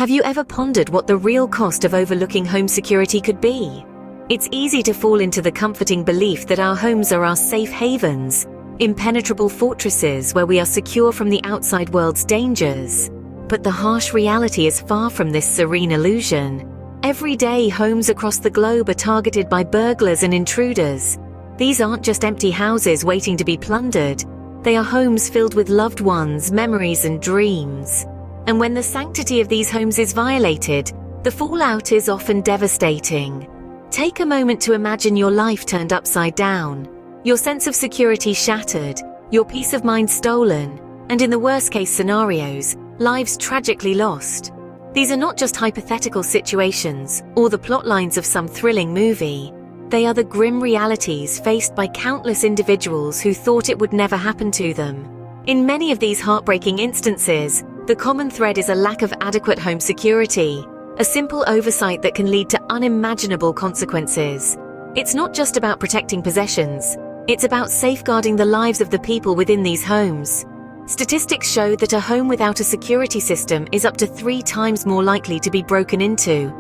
Have you ever pondered what the real cost of overlooking home security could be? It's easy to fall into the comforting belief that our homes are our safe havens, impenetrable fortresses where we are secure from the outside world's dangers. But the harsh reality is far from this serene illusion. Every day, homes across the globe are targeted by burglars and intruders. These aren't just empty houses waiting to be plundered. They are homes filled with loved ones, memories, and dreams. And when the sanctity of these homes is violated, the fallout is often devastating. Take a moment to imagine your life turned upside down, your sense of security shattered, your peace of mind stolen, and in the worst-case scenarios, lives tragically lost. These are not just hypothetical situations or the plot lines of some thrilling movie. They are the grim realities faced by countless individuals who thought it would never happen to them. In many of these heartbreaking instances, the common thread is a lack of adequate home security, a simple oversight that can lead to unimaginable consequences. It's not just about protecting possessions, it's about safeguarding the lives of the people within these homes. Statistics show that a home without a security system is up to 3 times more likely to be broken into.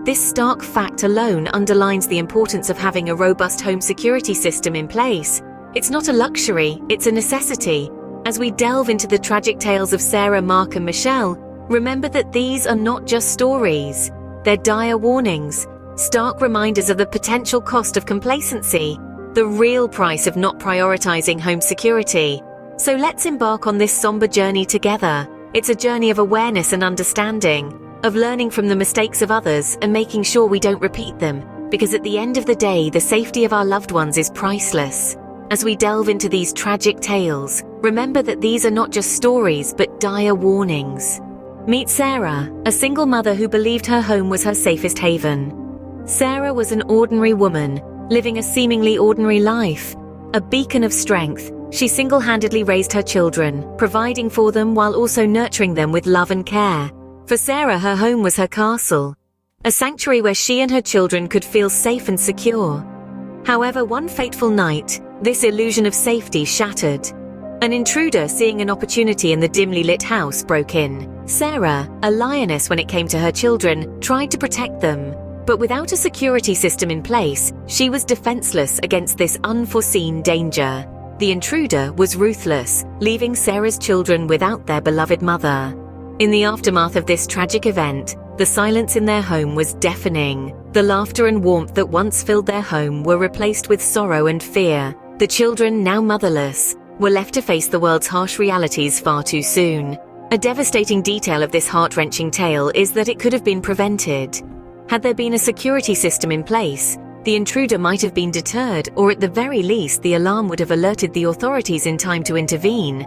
This stark fact alone underlines the importance of having a robust home security system in place. It's not a luxury, it's a necessity. As we delve into the tragic tales of Sarah, Mark, and Michelle, remember that these are not just stories. They're dire warnings, stark reminders of the potential cost of complacency, the real price of not prioritizing home security. So let's embark on this somber journey together. It's a journey of awareness and understanding, of learning from the mistakes of others and making sure we don't repeat them, because at the end of the day, the safety of our loved ones is priceless. As we delve into these tragic tales, remember that these are not just stories, but dire warnings. Meet Sarah, a single mother who believed her home was her safest haven. Sarah was an ordinary woman, living a seemingly ordinary life. A beacon of strength, she single-handedly raised her children, providing for them while also nurturing them with love and care. For Sarah, her home was her castle, a sanctuary where she and her children could feel safe and secure. However, one fateful night, this illusion of safety shattered. An intruder, seeing an opportunity in the dimly lit house, broke in. Sarah, a lioness when it came to her children, tried to protect them. But without a security system in place, she was defenseless against this unforeseen danger. The intruder was ruthless, leaving Sarah's children without their beloved mother. In the aftermath of this tragic event, the silence in their home was deafening. The laughter and warmth that once filled their home were replaced with sorrow and fear. The children, now motherless, were left to face the world's harsh realities far too soon. A devastating detail of this heart-wrenching tale is that it could have been prevented. Had there been a security system in place, the intruder might have been deterred, or at the very least, the alarm would have alerted the authorities in time to intervene.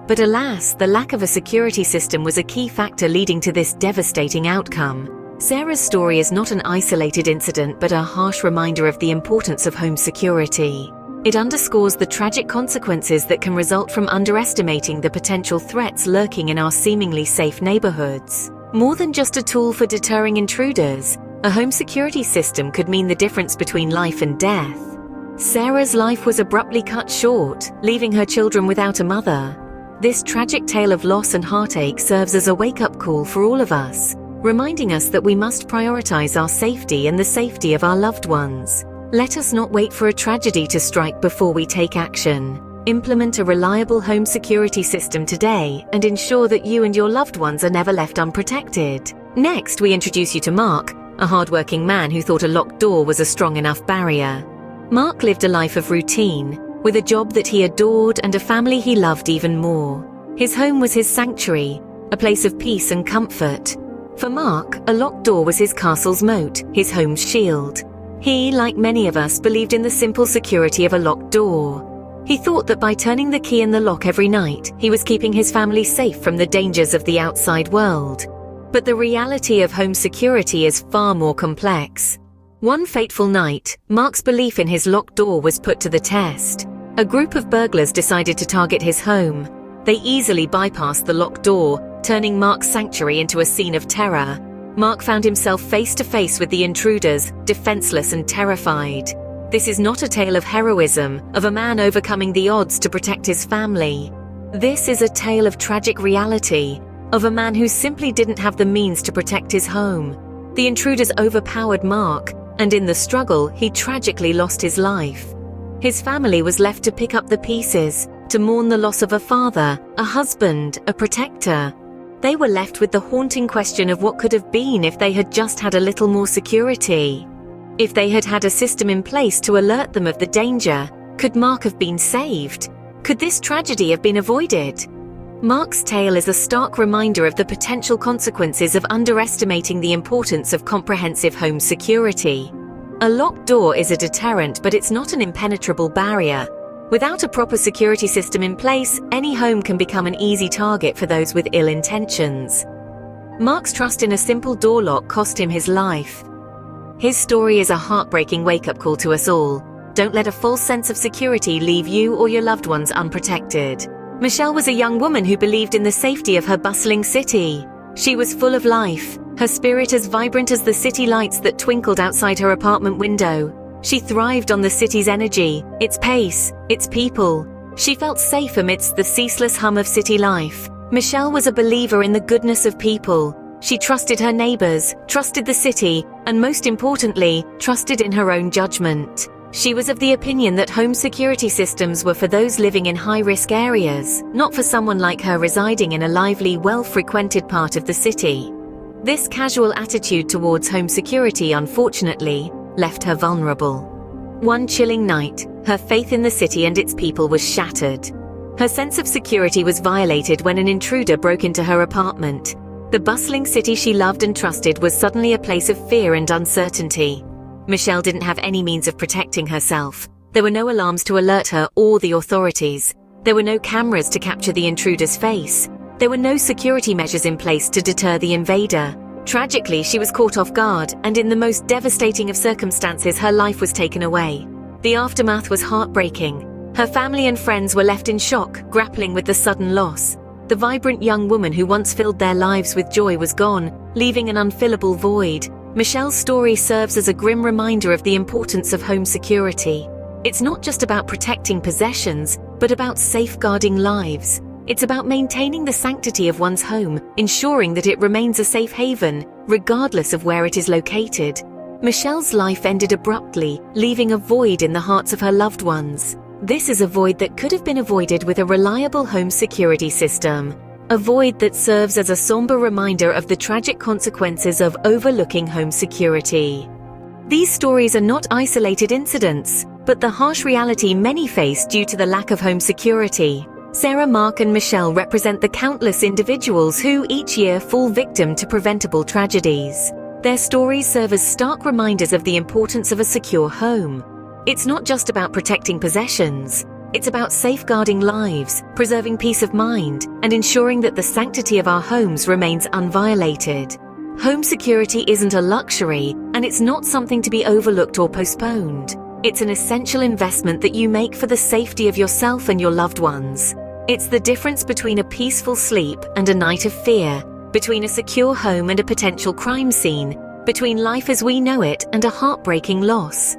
But alas, the lack of a security system was a key factor leading to this devastating outcome. Sarah's story is not an isolated incident, but a harsh reminder of the importance of home security. It underscores the tragic consequences that can result from underestimating the potential threats lurking in our seemingly safe neighborhoods. More than just a tool for deterring intruders, a home security system could mean the difference between life and death. Sarah's life was abruptly cut short, leaving her children without a mother. This tragic tale of loss and heartache serves as a wake-up call for all of us, reminding us that we must prioritize our safety and the safety of our loved ones. Let us not wait for a tragedy to strike before we take action. Implement a reliable home security system today and ensure that you and your loved ones are never left unprotected. Next, we introduce you to Mark, a hardworking man who thought a locked door was a strong enough barrier. Mark lived a life of routine, with a job that he adored and a family he loved even more. His home was his sanctuary, a place of peace and comfort. For Mark, a locked door was his castle's moat, his home's shield. He, like many of us, believed in the simple security of a locked door. He thought that by turning the key in the lock every night, he was keeping his family safe from the dangers of the outside world. But the reality of home security is far more complex. One fateful night, Mark's belief in his locked door was put to the test. A group of burglars decided to target his home. They easily bypassed the locked door, turning Mark's sanctuary into a scene of terror. Mark found himself face to face with the intruders, defenseless and terrified. This is not a tale of heroism, of a man overcoming the odds to protect his family. This is a tale of tragic reality, of a man who simply didn't have the means to protect his home. The intruders overpowered Mark, and in the struggle, he tragically lost his life. His family was left to pick up the pieces, to mourn the loss of a father, a husband, a protector. They were left with the haunting question of what could have been if they had just had a little more security. If they had had a system in place to alert them of the danger, could Mark have been saved? Could this tragedy have been avoided? Mark's tale is a stark reminder of the potential consequences of underestimating the importance of comprehensive home security. A locked door is a deterrent, but it's not an impenetrable barrier. Without a proper security system in place, any home can become an easy target for those with ill intentions. Mark's trust in a simple door lock cost him his life. His story is a heartbreaking wake-up call to us all. Don't let a false sense of security leave you or your loved ones unprotected. Michelle was a young woman who believed in the safety of her bustling city. She was full of life, her spirit as vibrant as the city lights that twinkled outside her apartment window. She thrived on the city's energy, its pace, its people. She felt safe amidst the ceaseless hum of city life. Michelle was a believer in the goodness of people. She trusted her neighbors, trusted the city, and most importantly, trusted in her own judgment. She was of the opinion that home security systems were for those living in high-risk areas, not for someone like her residing in a lively, well-frequented part of the city. This casual attitude towards home security, unfortunately, left her vulnerable. One chilling night, her faith in the city and its people was shattered. Her sense of security was violated when an intruder broke into her apartment. The bustling city she loved and trusted was suddenly a place of fear and uncertainty. Michelle didn't have any means of protecting herself. There were no alarms to alert her or the authorities. There were no cameras to capture the intruder's face. There were no security measures in place to deter the invader. Tragically, she was caught off guard, and in the most devastating of circumstances, her life was taken away. The aftermath was heartbreaking. Her family and friends were left in shock, grappling with the sudden loss. The vibrant young woman who once filled their lives with joy was gone, leaving an unfillable void. Michelle's story serves as a grim reminder of the importance of home security. It's not just about protecting possessions, but about safeguarding lives. It's about maintaining the sanctity of one's home, ensuring that it remains a safe haven, regardless of where it is located. Michelle's life ended abruptly, leaving a void in the hearts of her loved ones. This is a void that could have been avoided with a reliable home security system. A void that serves as a somber reminder of the tragic consequences of overlooking home security. These stories are not isolated incidents, but the harsh reality many face due to the lack of home security. Sarah, Mark, and Michelle represent the countless individuals who each year fall victim to preventable tragedies. Their stories serve as stark reminders of the importance of a secure home. It's not just about protecting possessions. It's about safeguarding lives, preserving peace of mind, and ensuring that the sanctity of our homes remains unviolated. Home security isn't a luxury, and it's not something to be overlooked or postponed. It's an essential investment that you make for the safety of yourself and your loved ones. It's the difference between a peaceful sleep and a night of fear, between a secure home and a potential crime scene, between life as we know it and a heartbreaking loss.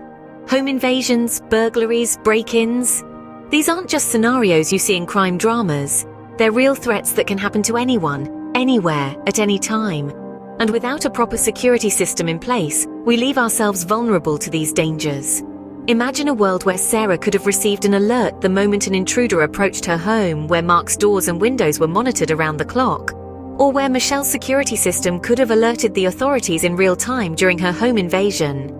Home invasions, burglaries, break-ins, these aren't just scenarios you see in crime dramas. They're real threats that can happen to anyone, anywhere, at any time. And without a proper security system in place, we leave ourselves vulnerable to these dangers. Imagine a world where Sarah could have received an alert the moment an intruder approached her home, where Mark's doors and windows were monitored around the clock, or where Michelle's security system could have alerted the authorities in real time during her home invasion.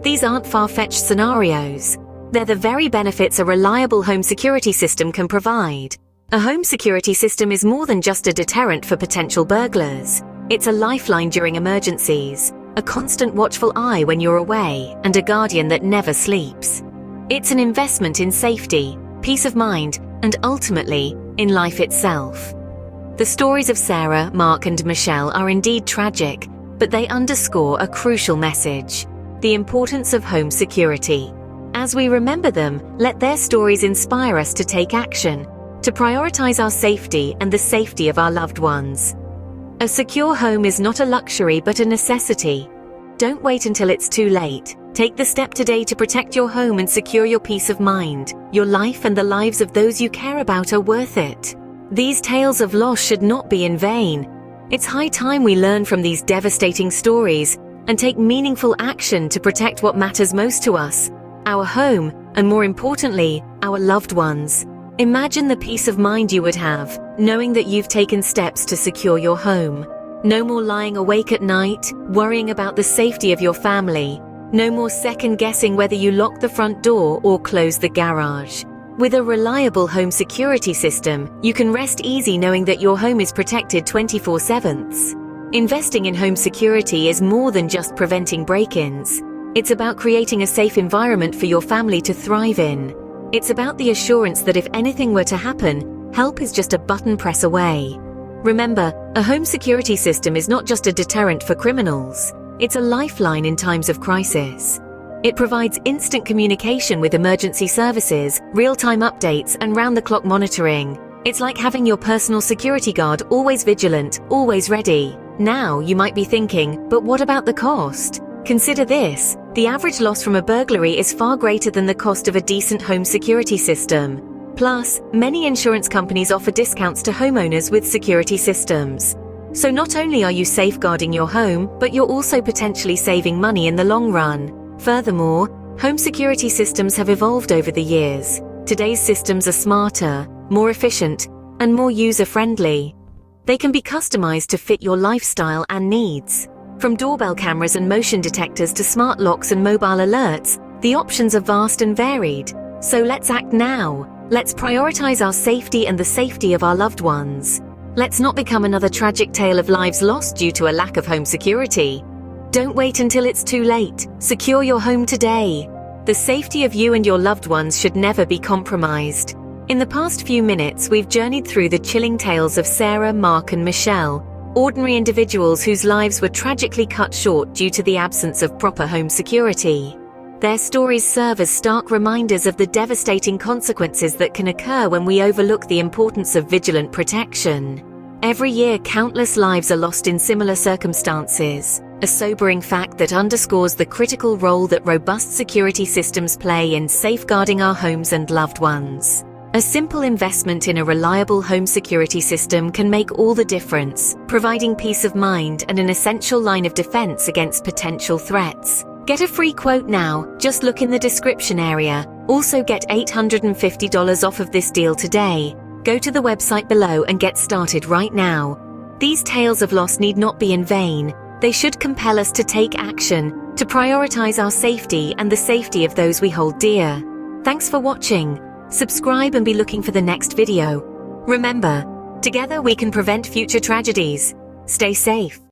These aren't far-fetched scenarios. They're the very benefits a reliable home security system can provide. A home security system is more than just a deterrent for potential burglars. It's a lifeline during emergencies, a constant watchful eye when you're away, and a guardian that never sleeps. It's an investment in safety, peace of mind, and ultimately, in life itself. The stories of Sarah, Mark, and Michelle are indeed tragic, but they underscore a crucial message: the importance of home security. As we remember them, let their stories inspire us to take action, to prioritize our safety and the safety of our loved ones. A secure home is not a luxury but a necessity. Don't wait until it's too late. Take the step today to protect your home and secure your peace of mind. Your life and the lives of those you care about are worth it. These tales of loss should not be in vain. It's high time we learn from these devastating stories and take meaningful action to protect what matters most to us, our home, and more importantly, our loved ones. Imagine the peace of mind you would have, knowing that you've taken steps to secure your home. No more lying awake at night, worrying about the safety of your family. No more second-guessing whether you lock the front door or close the garage. With a reliable home security system, you can rest easy knowing that your home is protected 24/7. Investing in home security is more than just preventing break-ins. It's about creating a safe environment for your family to thrive in. It's about the assurance that if anything were to happen, help is just a button press away. Remember, a home security system is not just a deterrent for criminals. It's a lifeline in times of crisis. It provides instant communication with emergency services, real-time updates, and round-the-clock monitoring. It's like having your personal security guard always vigilant, always ready. Now, you might be thinking, but what about the cost? Consider this. The average loss from a burglary is far greater than the cost of a decent home security system. Plus, many insurance companies offer discounts to homeowners with security systems. So not only are you safeguarding your home, but you're also potentially saving money in the long run. Furthermore, home security systems have evolved over the years. Today's systems are smarter, more efficient, and more user-friendly. They can be customized to fit your lifestyle and needs. From doorbell cameras and motion detectors to smart locks and mobile alerts, the options are vast and varied. So let's act now. Let's prioritize our safety and the safety of our loved ones. Let's not become another tragic tale of lives lost due to a lack of home security. Don't wait until it's too late. Secure your home today. The safety of you and your loved ones should never be compromised. In the past few minutes, we've journeyed through the chilling tales of Sarah, Mark, and Michelle, ordinary individuals whose lives were tragically cut short due to the absence of proper home security. Their stories serve as stark reminders of the devastating consequences that can occur when we overlook the importance of vigilant protection. Every year, countless lives are lost in similar circumstances, a sobering fact that underscores the critical role that robust security systems play in safeguarding our homes and loved ones. A simple investment in a reliable home security system can make all the difference, providing peace of mind and an essential line of defense against potential threats. Get a free quote now, just look in the description area. Also get $850 off of this deal today. Go to the website below and get started right now. These tales of loss need not be in vain. They should compel us to take action, to prioritize our safety and the safety of those we hold dear. Thanks for watching. Subscribe and be looking for the next video. Remember, together we can prevent future tragedies. Stay safe.